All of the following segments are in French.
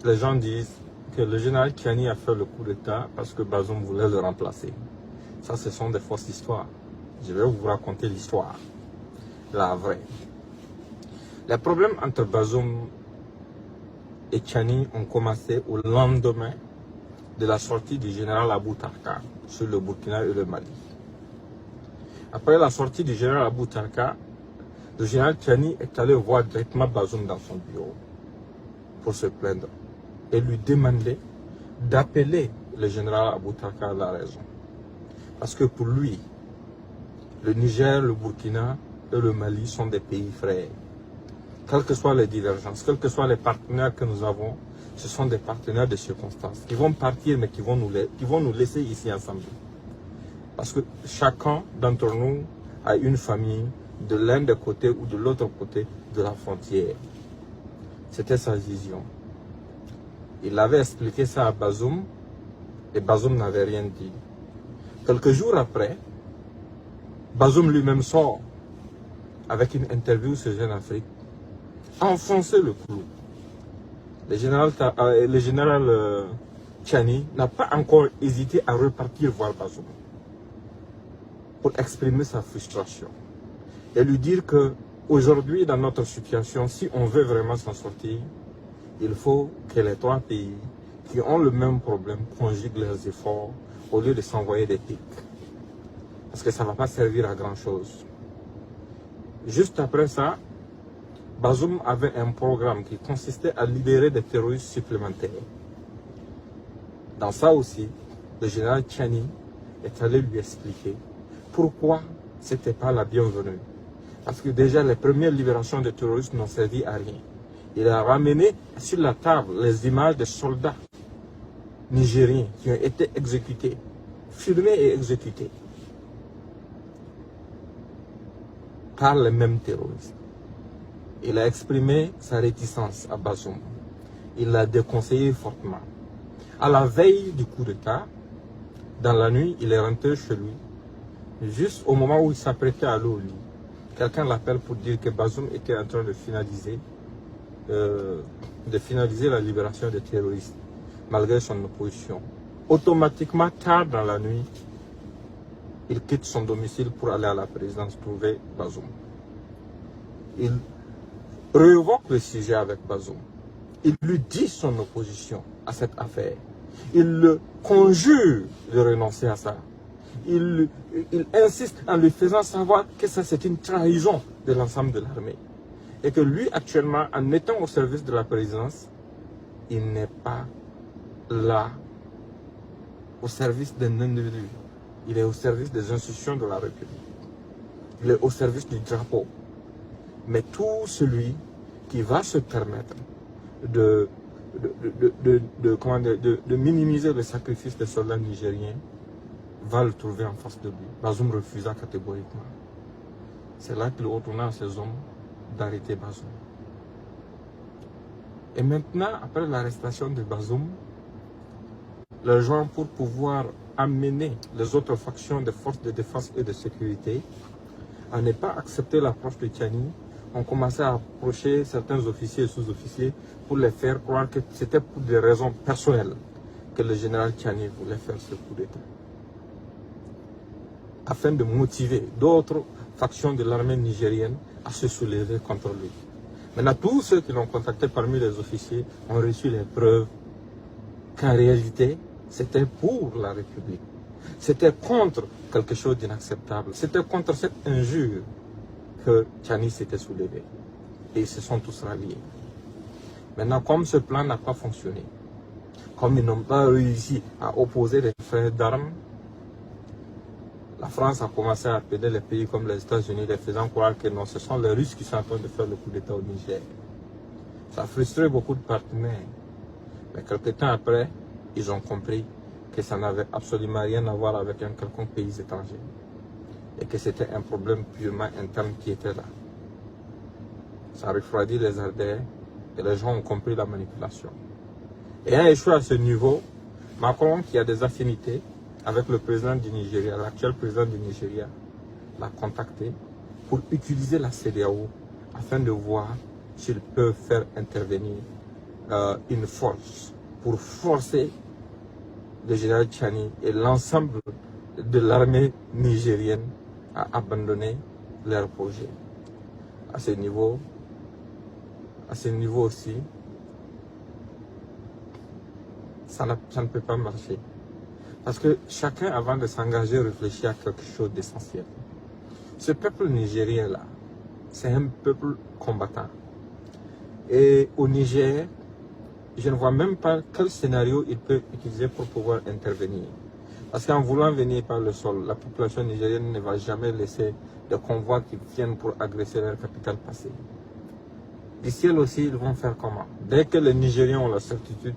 les gens disent que le général Tchiani a fait le coup d'État parce que Bazoum voulait le remplacer. Ça, ce sont des fausses histoires. Je vais vous raconter l'histoire, la vraie. Les problèmes entre Bazoum et Tchiani ont commencé au lendemain de la sortie du général Abou Tarka sur le Burkina et le Mali. Après la sortie du général Abou Tarka, le général Tchiani est allé voir directement Bazoum dans son bureau pour se plaindre et lui demander d'appeler le général Abou Tarka à la raison. Parce que pour lui, le Niger, le Burkina et le Mali sont des pays frères. Quelles que soient les divergences, quels que soient les partenaires que nous avons, ce sont des partenaires de circonstances qui vont partir mais qui vont nous laisser ici ensemble. Parce que chacun d'entre nous a une famille de l'un des côtés ou de l'autre côté de la frontière. C'était sa vision. Il avait expliqué ça à Bazoum et Bazoum n'avait rien dit. Quelques jours après, Bazoum lui-même sort avec une interview sur Jeune Afrique, enfoncer le clou. Le général Tchiani n'a pas encore hésité à repartir voir Bazoum pour exprimer sa frustration et lui dire que aujourd'hui, dans notre situation, si on veut vraiment s'en sortir, il faut que les trois pays qui ont le même problème conjuguent leurs efforts au lieu de s'envoyer des pics. Parce que ça ne va pas servir à grand chose. Juste après ça, Bazoum avait un programme qui consistait à libérer des terroristes supplémentaires. Dans ça aussi, le général Tchiani est allé lui expliquer pourquoi ce n'était pas la bienvenue. Parce que déjà, les premières libérations de terroristes n'ont servi à rien. Il a ramené sur la table les images des soldats nigériens qui ont été exécutés, filmés et exécutés par les mêmes terroristes. Il a exprimé sa réticence à Bazoum. Il l'a déconseillé fortement. À la veille du coup d'État, dans la nuit, il est rentré chez lui. Juste au moment où il s'apprêtait à aller au lit, quelqu'un l'appelle pour dire que Bazoum était en train de finaliser la libération des terroristes, malgré son opposition. Automatiquement, tard dans la nuit, il quitte son domicile pour aller à la présidence trouver Bazoum. Il révoque le sujet avec Bazoum. Il lui dit son opposition à cette affaire. Il le conjure de renoncer à ça. Il insiste en lui faisant savoir que ça c'est une trahison de l'ensemble de l'armée. Et que lui actuellement, en étant au service de la présidence, il n'est pas là au service d'un individu. Il est au service des institutions de la République. Il est au service du drapeau. Mais tout celui qui va se permettre de minimiser le sacrifice des soldats nigériens va le trouver en face de lui. Bazoum refusa catégoriquement. C'est là qu'il retourna à ses hommes d'arrêter Bazoum. Et maintenant, après l'arrestation de Bazoum, les gens, pour pouvoir amener les autres factions des forces de défense et de sécurité à ne pas accepter l'approche de Tchiani, ont commencé à approcher certains officiers et sous-officiers pour les faire croire que c'était pour des raisons personnelles que le général Tchiani voulait faire ce coup d'État, afin de motiver d'autres factions de l'armée nigérienne à se soulever contre lui. Maintenant, tous ceux qui l'ont contacté parmi les officiers ont reçu les preuves qu'en réalité, c'était pour la République. C'était contre quelque chose d'inacceptable. C'était contre cette injure que Tchiani s'était soulevé. Et ils se sont tous ralliés. Maintenant, comme ce plan n'a pas fonctionné, comme ils n'ont pas réussi à opposer les frères d'armes, la France a commencé à appeler les pays comme les États-Unis, les faisant croire que non, ce sont les Russes qui sont en train de faire le coup d'État au Niger. Ça a frustré beaucoup de partenaires. Mais quelques temps après, ils ont compris que ça n'avait absolument rien à voir avec un quelconque pays étranger. Et que c'était un problème purement interne qui était là. Ça a refroidi les ardeurs et les gens ont compris la manipulation. Et ayant échoué à ce niveau, Macron, qui a des affinités avec le président du Nigeria, l'actuel président du Nigeria, l'a contacté pour utiliser la CEDEAO afin de voir s'ils peuvent faire intervenir une force pour forcer le général Tchani et l'ensemble de l'armée nigérienne à abandonner leur projet. À ce niveau aussi, ça ne peut pas marcher. Parce que chacun, avant de s'engager, réfléchit à quelque chose d'essentiel. Ce peuple nigérien-là, c'est un peuple combattant. Et au Niger, je ne vois même pas quel scénario il peut utiliser pour pouvoir intervenir. Parce qu'en voulant venir par le sol, la population nigérienne ne va jamais laisser de convois qui viennent pour agresser leur capitale passer. Du ciel aussi, ils vont faire comment? Dès que les Nigériens ont la certitude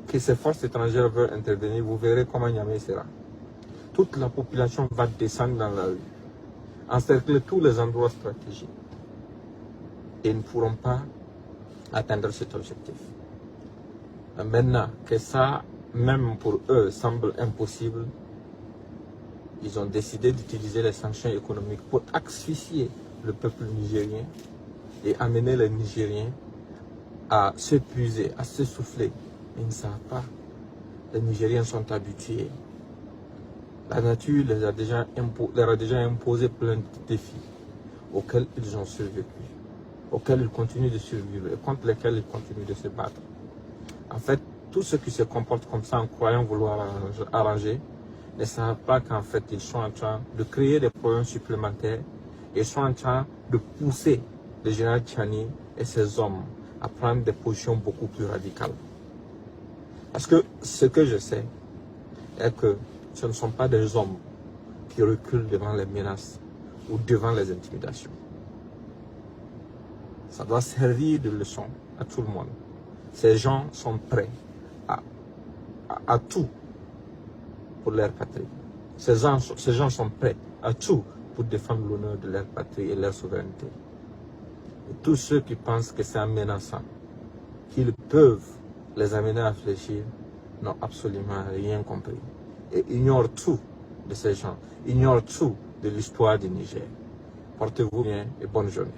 que ces forces étrangères veulent intervenir, vous verrez comment Niamey sera. Toute la population va descendre dans la rue, encercler tous les endroits stratégiques. Et ils ne pourront pas atteindre cet objectif. Maintenant que ça, même pour eux, semble impossible, ils ont décidé d'utiliser les sanctions économiques pour asphyxier le peuple nigérien et amener les Nigériens à s'épuiser, à s'essouffler. Ils ne savent pas. Les Nigériens sont habitués. La nature leur a déjà imposé plein de défis auxquels ils ont survécu, auxquels ils continuent de survivre et contre lesquels ils continuent de se battre. En fait, tous ceux qui se comportent comme ça en croyant vouloir arranger ne savent pas qu'en fait, ils sont en train de créer des problèmes supplémentaires et sont en train de pousser le général Tchani et ses hommes à prendre des positions beaucoup plus radicales. Parce que ce que je sais est que ce ne sont pas des hommes qui reculent devant les menaces ou devant les intimidations. Ça doit servir de leçon à tout le monde. Ces gens sont prêts à tout pour leur patrie. Ces gens sont prêts à tout pour défendre l'honneur de leur patrie et leur souveraineté. Et tous ceux qui pensent que c'est amenaçant, qu'ils peuvent les amener à réfléchir, n'ont absolument rien compris. Et ignorent tout de ces gens, ignorent tout de l'histoire du Niger. Portez-vous bien et bonne journée.